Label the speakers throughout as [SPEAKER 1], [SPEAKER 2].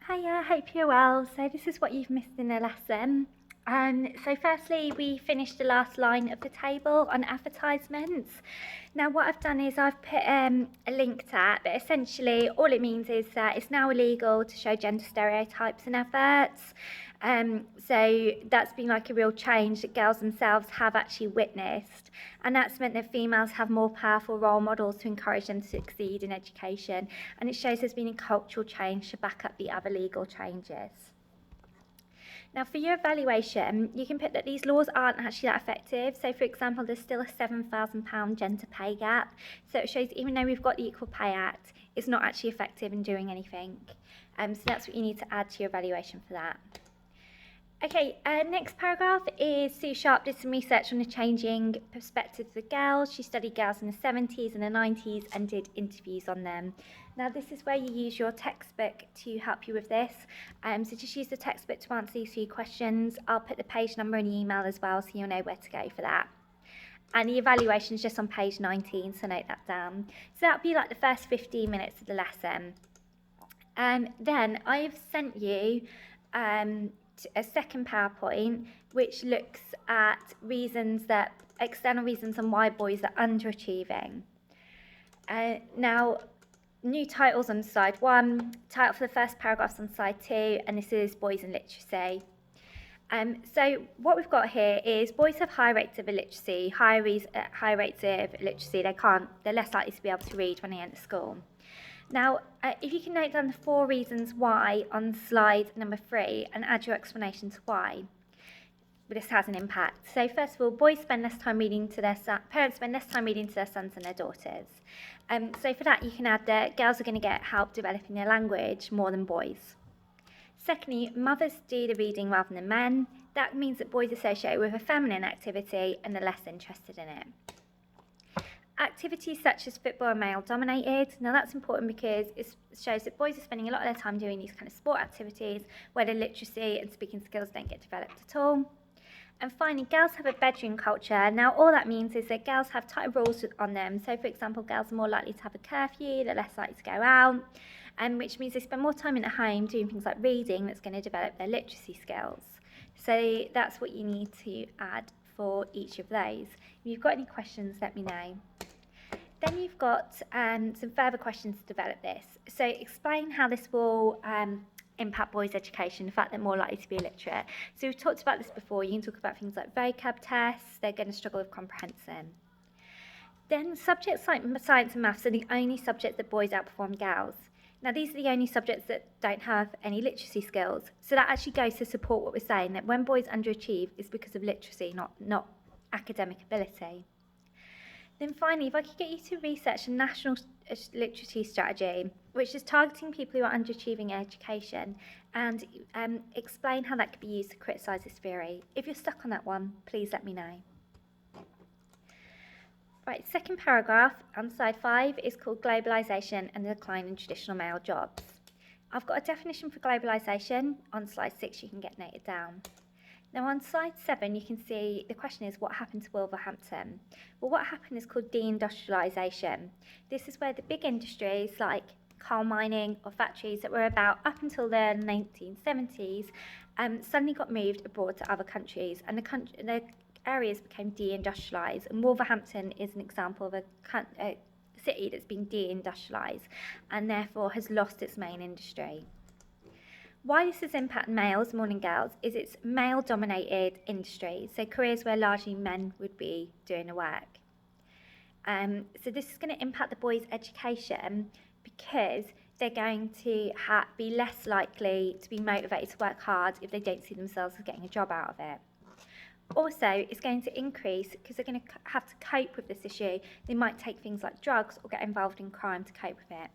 [SPEAKER 1] Hiya, hope you're well. So this is what you've missed in the lesson. So firstly, we finished the last line of the table on advertisements. Now what I've done is I've put a link to that, but essentially all it means is that it's now illegal to show gender stereotypes in adverts. So that's been like a real change that girls themselves have actually witnessed. And that's meant that females have more powerful role models to encourage them to succeed in education. And it shows there's been a cultural change to back up the other legal changes. Now, for your evaluation, you can put that these laws aren't actually that effective. So, for example, there's still a £7,000 gender pay gap. So it shows even though we've got the Equal Pay Act, it's not actually effective in doing anything. So that's what you need to add to your evaluation for that. Okay, next paragraph is Sue Sharp did some research on the changing perspectives of girls. She studied girls in the 70s and the 90s and did interviews on them. Now, this is where you use your textbook to help you with this. So just use the textbook to answer these few questions. I'll put the page number in the email as well so you'll know where to go for that. And the evaluation is just on page 19, so note that down. So that'll be like the first 15 minutes of the lesson. Then I've sent you a second PowerPoint which looks at external reasons on why boys are underachieving. Now, new titles on slide 1, title for the first paragraph's on slide 2, and this is Boys and Literacy. So what we've got here is boys have high rates of illiteracy, high rates of literacy. They're less likely to be able to read when they enter school. Now, if you can note down the 4 reasons why on slide number 3 and add your explanation to why this has an impact. So first of all, parents spend less time reading to their sons and their daughters. So for that, you can add that girls are going to get help developing their language more than boys. Secondly, mothers do the reading rather than men. That means that boys associate it with a feminine activity and are less interested in it. Activities such as football are male dominated. Now that's important because it shows that boys are spending a lot of their time doing these kind of sport activities where their literacy and speaking skills don't get developed at all. And finally, girls have a bedroom culture. Now all that means is that girls have tighter rules on them. So for example, girls are more likely to have a curfew, they're less likely to go out, which means they spend more time in the home doing things like reading that's going to develop their literacy skills. So that's what you need to add for each of those. If you've got any questions, let me know. Then you've got some further questions to develop this. So explain how this will impact boys' education, the fact they're more likely to be illiterate. So we've talked about this before. You can talk about things like vocab tests. They're going to struggle with comprehension. Then subjects like science and maths are the only subjects that boys outperform girls. Now, these are the only subjects that don't have any literacy skills. So that actually goes to support what we're saying, that when boys underachieve, it's because of literacy, not academic ability. Then finally, if I could get you to research a national literacy strategy, which is targeting people who are underachieving in education, and explain how that could be used to criticise this theory. If you're stuck on that one, please let me know. Right, second paragraph on slide 5 is called Globalisation and the Decline in Traditional Male Jobs. I've got a definition for globalisation. On slide 6, you can get noted down. Now on slide 7, you can see the question is what happened to Wolverhampton? Well, what happened is called deindustrialisation. This is where the big industries like coal mining or factories that were about up until the 1970s suddenly got moved abroad to other countries, and the areas became deindustrialised. And Wolverhampton is an example of a city that's been deindustrialised and therefore has lost its main industry. Why this has impacted males more than girls is it's male-dominated industries, so careers where largely men would be doing the work. So this is going to impact the boys' education because they're going to be less likely to be motivated to work hard if they don't see themselves as getting a job out of it. Also, it's going to increase because they're going to have to cope with this issue. They might take things like drugs or get involved in crime to cope with it.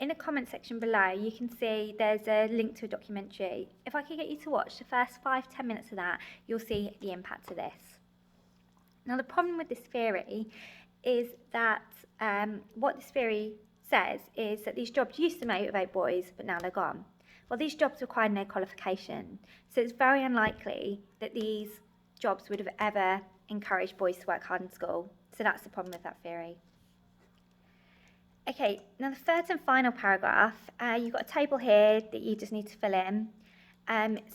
[SPEAKER 1] In the comment section below, you can see there's a link to a documentary. If I could get you to watch the first 5-10 minutes of that, you'll see the impact of this. Now, the problem with this theory is that what this theory says is that these jobs used to motivate boys, but now they're gone. Well, these jobs require no qualification, so it's very unlikely that these jobs would have ever encouraged boys to work hard in school. So that's the problem with that theory. Okay, now the third and final paragraph, you've got a table here that you just need to fill in.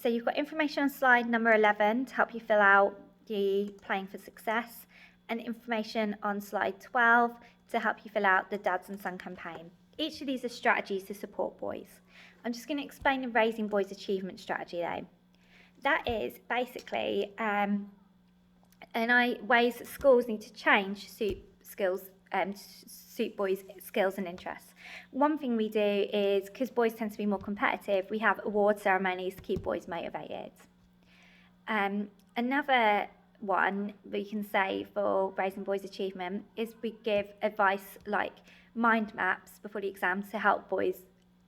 [SPEAKER 1] So you've got information on slide number 11 to help you fill out the Playing for Success, and information on slide 12 to help you fill out the Dads and Son campaign. Each of these are strategies to support boys. I'm just going to explain the Raising Boys Achievement strategy though. That is basically ways that schools need to change to suit boys' skills and interests. One thing we do is, because boys tend to be more competitive, we have award ceremonies to keep boys motivated. Another one we can say for Raising Boys Achievement is we give advice like mind maps before the exams to help boys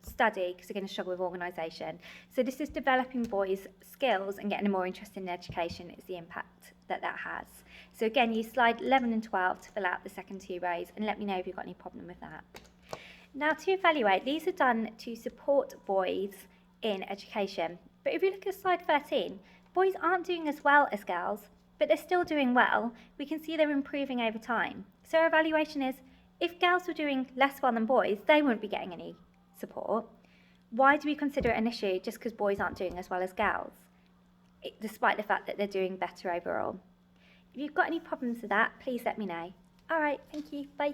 [SPEAKER 1] study because they're going to struggle with organisation. So this is developing boys' skills and getting them more interested in education is the impact that has. So again, use slide 11 and 12 to fill out the second two rows and let me know if you've got any problem with that. Now to evaluate, these are done to support boys in education. But if you look at slide 13, boys aren't doing as well as girls, but they're still doing well. We can see they're improving over time. So our evaluation is, if girls were doing less well than boys, they wouldn't be getting any support. Why do we consider it an issue just because boys aren't doing as well as girls, despite the fact that they're doing better overall? If you've got any problems with that, please let me know. All right, thank you, bye.